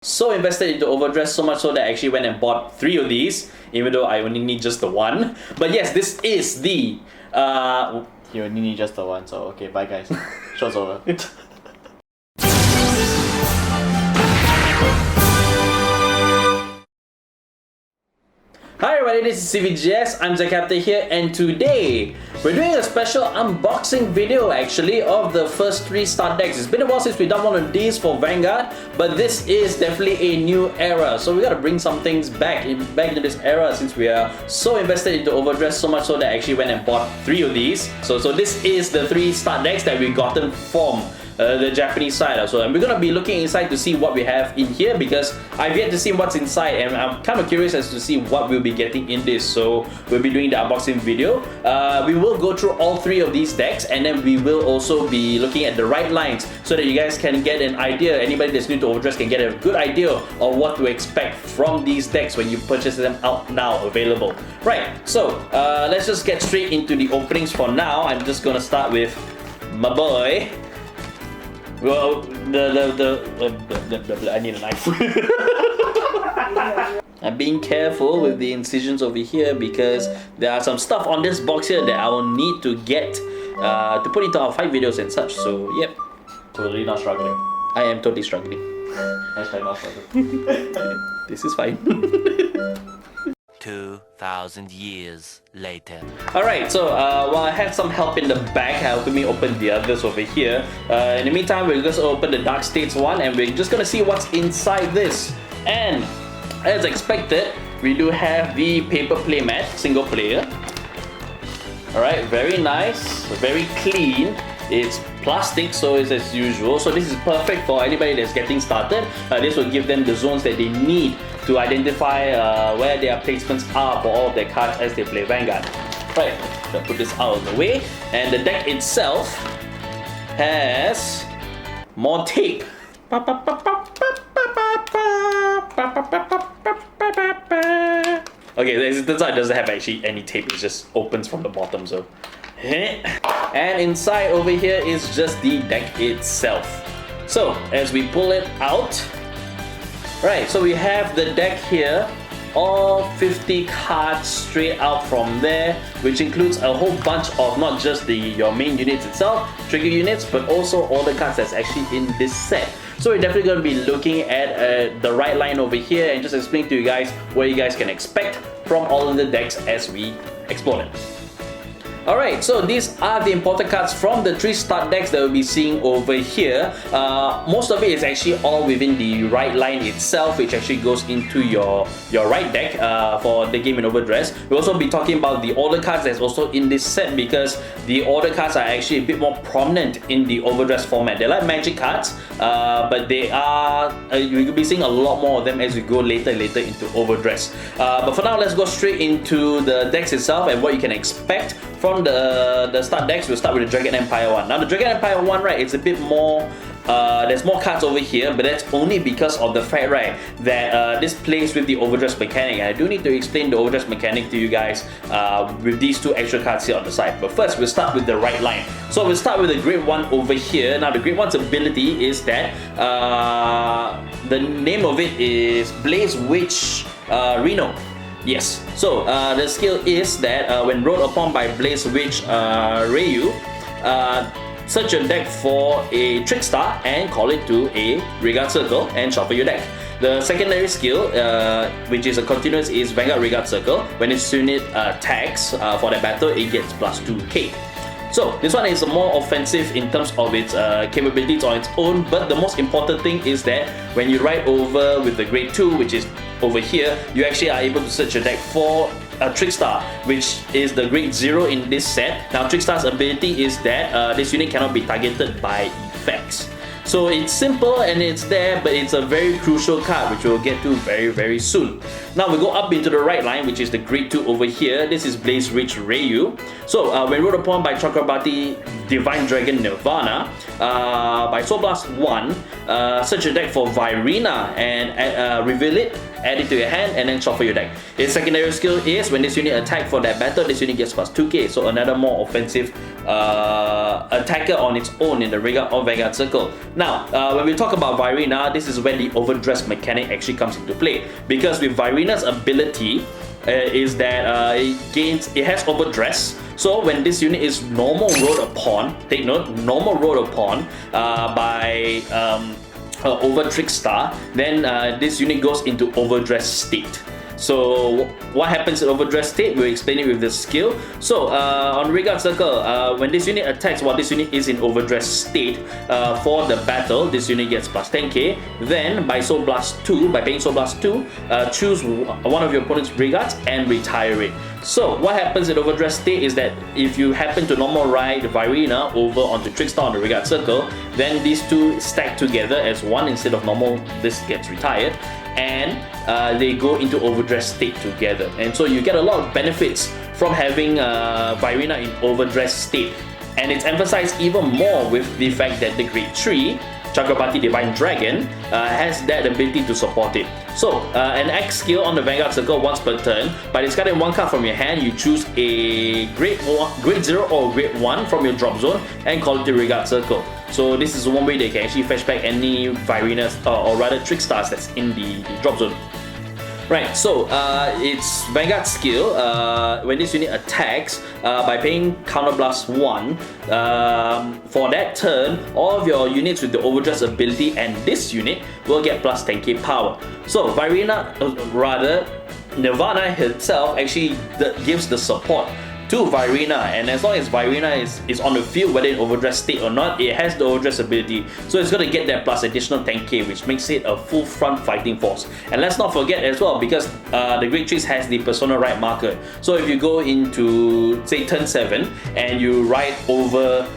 So invested into overdress, so much so that I actually went and bought 3 of these, even though I only need just the one. But yes, this is the You only need just the one, so okay, bye guys. Show's over. Hi everybody, this is CVGS, I'm Zakapta here, and today we're doing a special unboxing video actually of the first 3 start decks. It's been a while since we've done one of these for Vanguard, but this is definitely a new era, so we gotta bring some things back into this era since we are so invested into overdress, so much so that I actually went and bought 3 of these. So this is the 3 start decks that we've gotten from the Japanese side also, and we're gonna be looking inside to see what we have in here because I've yet to see what's inside, and I'm kind of curious as to see what we'll be getting in this. So we'll be doing the unboxing video. We will go through all 3 of these decks, and then we will also be looking at the right lines so that you guys can get an idea. Anybody that's new to overdress can get a good idea of what to expect from these decks when you purchase them out now available. Right, so let's just get straight into the openings for now. I'm just gonna start with my boy. Well, I need a knife. I'm being careful with the incisions over here because there are some stuff on this box here that I will need to get to put into our fight videos and such. So, yep. Totally not struggling. I am totally struggling. Hashtag not struggling. This is fine. 2,000 years later. Alright, so while I have some help in the back helping me open the others over here, in the meantime we're just open the Dark States one and we're just gonna see what's inside this. And as expected, we do have the paper playmat, single player. Alright, very nice, very clean. It's plastic, so it's as usual. So this is perfect for anybody that's getting started. This will give them the zones that they need to identify where their placements are for all of their cards as they play Vanguard. Right, so put this out of the way. And the deck itself has more tape. Okay, it turns out it doesn't have actually any tape, it just opens from the bottom, so. And inside over here is just the deck itself. So as we pull it out, right, so we have the deck here, all 50 cards straight out from there, which includes a whole bunch of not just your main units itself, trigger units, but also all the cards that's actually in this set. So we're definitely going to be looking at the right line over here and just explain to you guys what you guys can expect from all of the decks as we explore them. Alright, so these are the important cards from the 3 start decks that we'll be seeing over here. Most of it is actually all within the right line itself, which actually goes into your right deck for the game in overdress. We'll also be talking about the order cards that's also in this set because the order cards are actually a bit more prominent in the overdress format. They're like magic cards, but they are, you'll be seeing a lot more of them as we go later into overdress. But for now, let's go straight into the decks itself and what you can expect from the start decks. We'll start with the Dragon Empire one. Now the Dragon Empire one, right, it's a bit more, there's more cards over here, but that's only because of the fact, right, that this plays with the overdress mechanic. And I do need to explain the overdress mechanic to you guys with these 2 extra cards here on the side. But first, we'll start with the right line. So we'll start with the Grade 1 over here. Now the Grade 1's ability is that, the name of it is Blaze Witch Reno. Yes, so the skill is that when rolled upon by Blaze Witch Ryu, search your deck for a Trick Star and call it to a Regard Circle and shuffle your deck. The secondary skill, which is a continuous, is Vanguard Regard Circle. When its unit attacks for that battle, it gets plus 2k. So this one is more offensive in terms of its capabilities on its own, but the most important thing is that when you ride over with the Grade 2, which is over here, you actually are able to search your deck for a Trick Star, which is the Grade 0 in this set. Now Trick Star's ability is that this unit cannot be targeted by effects. So it's simple and it's there, but it's a very crucial card which we'll get to very soon. Now we go up into the right line, which is the Grade 2 over here. This is Blaze Witch Ryu. So when rolled upon by Chakrabarti Divine Dragon Nirvana, by Soul Blast 1, search your deck for Virina and reveal it add it to your hand, and then shuffle your deck. Its secondary skill is when this unit attack for that battle, this unit gets plus 2k, so another more offensive attacker on its own in the Vanguard circle. Now, when we talk about Virina, this is where the overdress mechanic actually comes into play, because with Virina's ability is that it has overdress. So when this unit is normal rolled upon, take note, normal rolled upon by over Trickstar, then this unit goes into overdress state. So what happens in overdress state, we'll explain it with the skill. So on Vanguard circle, when this unit attacks while this unit is in overdress state for the battle, this unit gets plus 10k. Then by Soul Blast 2, by paying Soul Blast 2, choose one of your opponent's Vanguards and retire it. So what happens in overdress state is that if you happen to normal ride Virina over onto Trickstar on the Vanguard circle, then these two stack together as one instead of normal. This gets retired, and they go into overdress state together, and so you get a lot of benefits from having Virina in overdress state. And it's emphasized even more with the fact that the Grade 3 Chakrabarti Divine Dragon has that ability to support it. So an X skill on the Vanguard circle once per turn. By discarding one card from your hand, you choose a grade 0 or grade 1 from your drop zone and call it the Vanguard circle. So this is one way they can actually fetch back any Virinas or rather Trickstars that's in the drop zone. Right, so its Vanguard skill, when this unit attacks, by paying Counterblast 1, for that turn, all of your units with the overdress ability and this unit will get plus 10k power. So Virina, Nirvana herself actually gives the support to Virina, and as long as Virina is on the field, whether in overdress state or not, it has the overdress ability, so it's going to get that plus additional 10k, which makes it a full front fighting force. And let's not forget as well, because the Great Trees has the Persona Ride marker, so if you go into say turn 7 and you ride over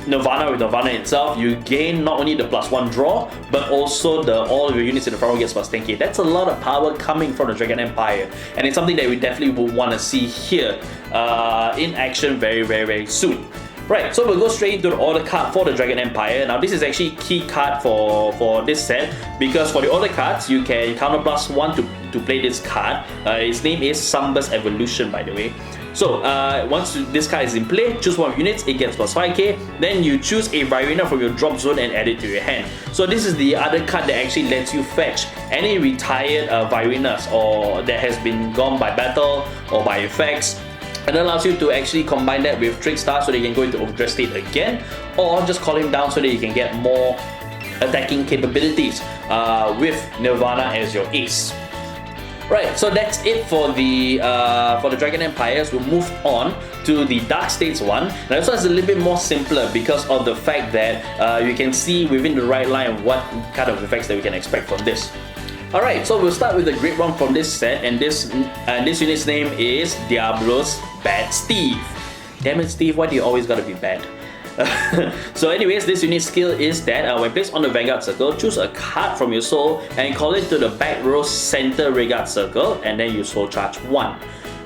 Nirvana with Nirvana itself, you gain not only the +1 draw, but also all of your units in the front row gets plus 10k. That's a lot of power coming from the Dragon Empire, and it's something that we definitely would want to see here in action very soon. Right, so we'll go straight into the order card for the Dragon Empire. Now this is actually key card for this set, because for the order cards, you can counterblast 1 to play this card. Its name is Samba's Evolution, by the way. So once this card is in play, choose one of units, it gets plus 5k. Then you choose a Virina from your drop zone and add it to your hand. So this is the other card that actually lets you fetch any retired Virinas or that has been gone by battle or by effects. And it allows you to actually combine that with Trickstar so that you can go into overdress state again, or just call him down so that you can get more attacking capabilities with Nirvana as your ace. Right, so that's it for the Dragon Empires. We'll move on to the Dark States one. Now this one is a little bit more simpler because of the fact that you can see within the right line what kind of effects that we can expect from this. Alright, so we'll start with the great one from this set, and this unit's name is Diablo's Bad Steve. Damn it, Steve, why do you always gotta be bad? So anyways, this unit skill is that when placed on the Vanguard circle, choose a card from your soul and call it to the back row center Vanguard circle, and then you soul charge 1.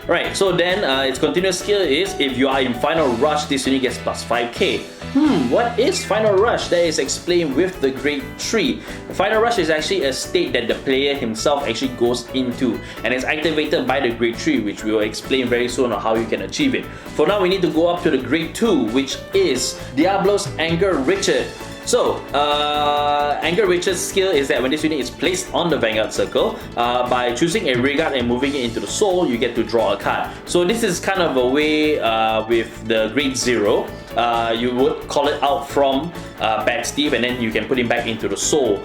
Right, so then its continuous skill is if you are in Final Rush, this unit gets plus 5k. What is Final Rush? That is explained with the Grade 3. Final Rush is actually a state that the player himself actually goes into, and it's activated by the Grade 3, which we will explain very soon on how you can achieve it. For now, we need to go up to the Grade 2, which is Diablo's Anger Richard. So, Anger Richard's skill is that when this unit is placed on the Vanguard circle, by choosing a Vanguard and moving it into the soul, you get to draw a card. So this is kind of a way with the Grade 0, you would call it out from Bad Steve, and then you can put him back into the soul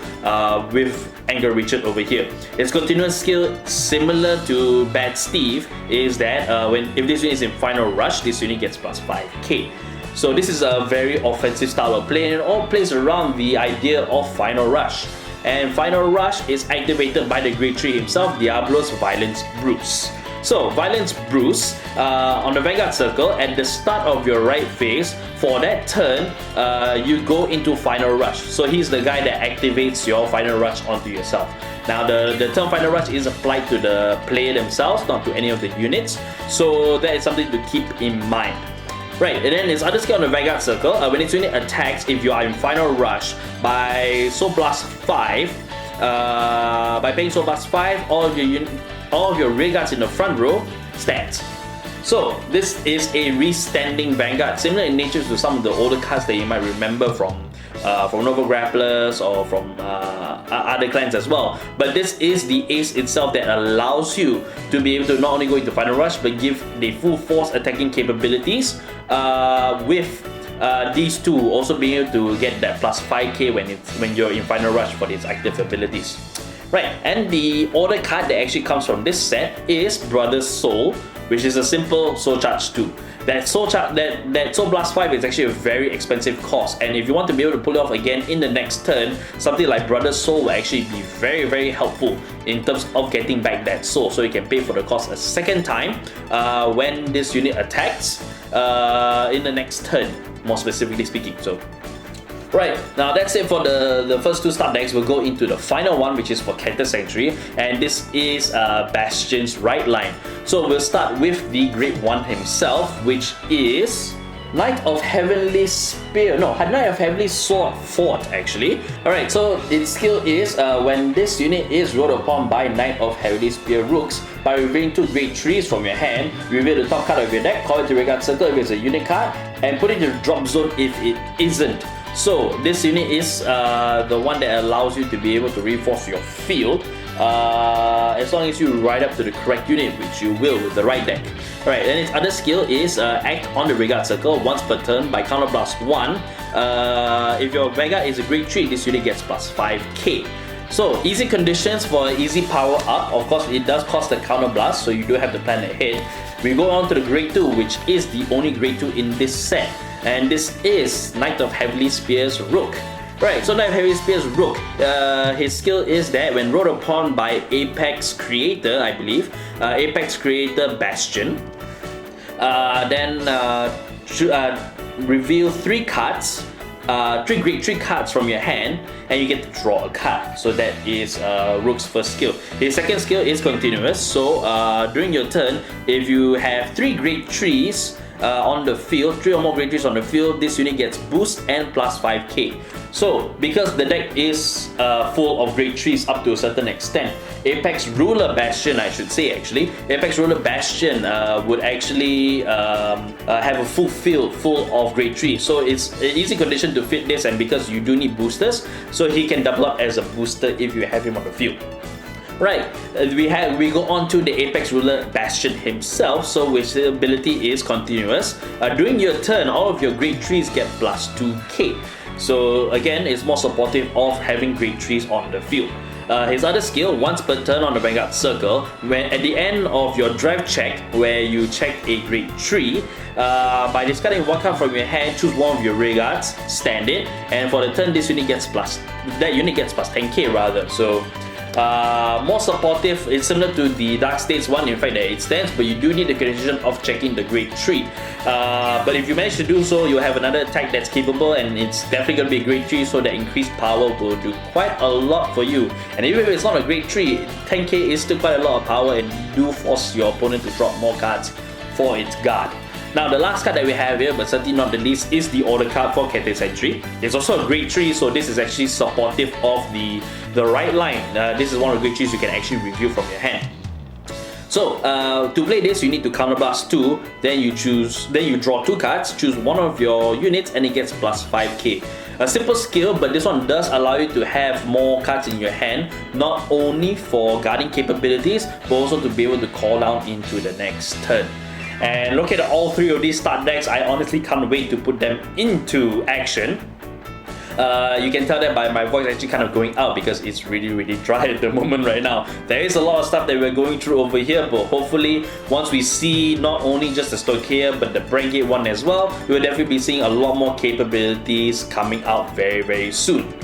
with Anger Richard over here. Its continuous skill, similar to Bad Steve, is that if this unit is in Final Rush, this unit gets plus 5k. So this is a very offensive style of play, and it all plays around the idea of Final Rush. And Final Rush is activated by the Grade 3 himself, Diablo's Violence Bruce. So Violence Bruce, on the Vanguard circle, at the start of your right phase, for that turn, you go into Final Rush. So he's the guy that activates your Final Rush onto yourself. Now the term Final Rush is applied to the player themselves, not to any of the units. So that is something to keep in mind. Right, and then its other skill on the Vanguard circle, when its unit attacks, if you are in Final Rush, by Soul Blast 5, by paying so +5, all of your rear guards in the front row stand. So this is a restanding Vanguard, similar in nature to some of the older cards that you might remember from Nova Grapplers or from other clans as well. But this is the ace itself that allows you to be able to not only go into Final Rush but give the full force attacking capabilities with these two also being able to get that +5k when you're in Final Rush for its active abilities. Right, and the order card that actually comes from this set is Brother's Soul, which is a simple Soul Charge 2. That Soul Blast 5 is actually a very expensive cost, and if you want to be able to pull it off again in the next turn, something like Brother's Soul will actually be very helpful in terms of getting back that soul, so you can pay for the cost a second time when this unit attacks in the next turn, more specifically speaking. So right, now that's it for the first two start decks. We'll go into the final one, which is for Character Sanctuary, and this is Bastion's right line. So we'll start with the Great One himself, which is Knight of Heavenly Spear, no, Knight of Heavenly Sword Fort actually. Alright, so its skill is when this unit is rolled upon by Knight of Heavenly Spear Rooks, by revealing 2 Great Trees from your hand, reveal the top card of your deck, call it to Vanguard Circle if it's a unit card, and put it in the drop zone if it isn't. So this unit is the one that allows you to be able to reinforce your field as long as you ride up to the correct unit, which you will with the right deck. Alright, then its other skill is act on the Vanguard Circle once per turn by counter blast 1. If your Vanguard is a Great Tree, this unit gets +5k. So easy conditions for easy power up. Of course, it does cost a counter blast, so you do have to plan ahead. We go on to the Grade 2, which is the only Grade 2 in this set. And this is Knight of Heavenly Spear's Rook. Right, so Knight of Heavenly Spear's Rook, his skill is that when rolled upon by Apex Creator, I believe, Apex Creator Bastion, then reveal 3 cards, 3 Great Tree cards from your hand, and you get to draw a card. So that is Rook's first skill. His second skill is continuous, so during your turn, if you have 3 Great Trees on the field, 3 or more Great Trees on the field, this unit gets boost and +5k. So because the deck is full of Great Trees up to a certain extent, Apex Ruler Bastion, I should say actually, Apex Ruler Bastion would actually have a full field full of Great Trees. So it's an easy condition to fit this, and because you do need boosters, so he can double up as a booster if you have him on the field. Right, we go on to the Apex Ruler Bastion himself, so which the ability is continuous. During your turn, all of your Great Trees get +2k. So again, it's more supportive of having Great Trees on the field. His other skill, once per turn on the Vanguard Circle, when at the end of your drive check, where you check a Great Tree, by discarding 1 card from your hand, choose one of your rear guards, stand it, and for the turn, this unit gets +10k rather. So more supportive. It's similar to the Dark States one, in fact, that it stands, but you do need the condition of checking the Great Tree. But if you manage to do so, you'll have another attack that's capable, and it's definitely going to be a Great Tree, so that increased power will do quite a lot for you. And even if it's not a Great Tree, 10k is still quite a lot of power, and you do force your opponent to drop more cards for its guard. Now the last card that we have here, but certainly not the least, is the order card for Character Sanctuary. It's also a Great Tree, so this is actually supportive of the right line. This is one of the Great Trees you can actually review from your hand. So to play this, you need to counterblast 2, then you draw 2 cards, choose one of your units, and it gets +5k. A simple skill, but this one does allow you to have more cards in your hand, not only for guarding capabilities, but also to be able to call down into the next turn. And look at all 3 of these start decks. I honestly can't wait to put them into action. You can tell that by my voice actually kind of going out, because it's really dry at the moment right now. There is a lot of stuff that we're going through over here, but hopefully once we see not only just the Stoichia but the Brengate one as well, we'll definitely be seeing a lot more capabilities coming out very soon.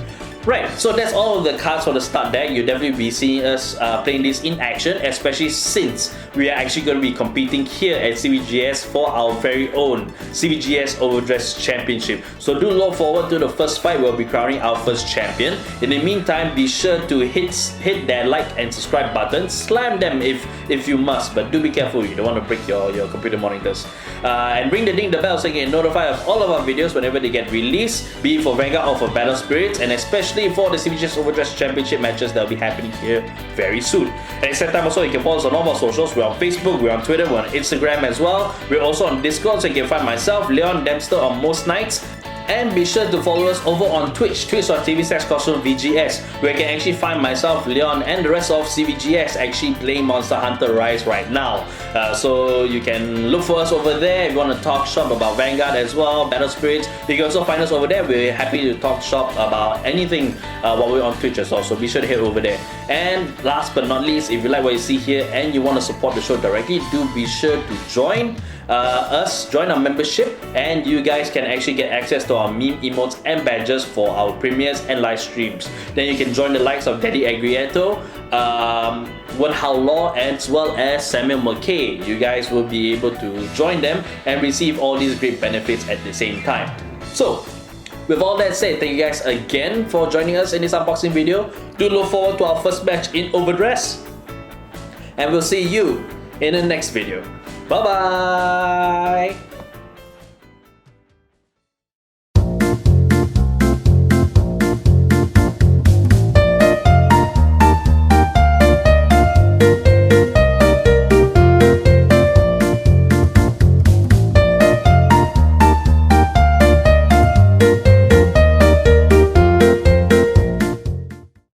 Right, so that's all of the cards for the start deck. You'll definitely be seeing us playing this in action, especially since we are actually going to be competing here at CVGS for our very own CVGS OverDress Championship. So do look forward to the first fight. We'll be crowning our first champion. In the meantime, be sure to hit that like and subscribe button. Slam them if you must, but do be careful. You don't want to break your computer monitors. And ring the bell so you get notified of all of our videos whenever they get released, be it for Vanguard or for Battle Spirits, and especially especially for the CVGS Overdress Championship matches that will be happening here very soon. At the same time also, you can follow us on all of our socials. We're on Facebook, we're on Twitter, we're on Instagram as well. We're also on Discord, so you can find myself, Leon Dempster, on most nights. And be sure to follow us over on Twitch, twitch.tv/VGS, where you can actually find myself, Leon, and the rest of CVGS actually playing Monster Hunter Rise right now. So you can look for us over there if you want to talk shop about Vanguard as well, Battle Spirits. You can also find us over there. We're happy to talk shop about anything while we're on Twitch as well, so be sure to head over there. And last but not least, if you like what you see here and you want to support the show directly, do be sure to join join our membership, and you guys can actually get access to our meme emotes and badges for our premieres and live streams. Then you can join the likes of Daddy Agrieto, Wen Hao Law, as well as Samuel McKay. You guys will be able to join them and receive all these great benefits at the same time. So with all that said, thank you guys again for joining us in this unboxing video. Do look forward to our first match in overdress, and we'll see you in the next video. Bye bye.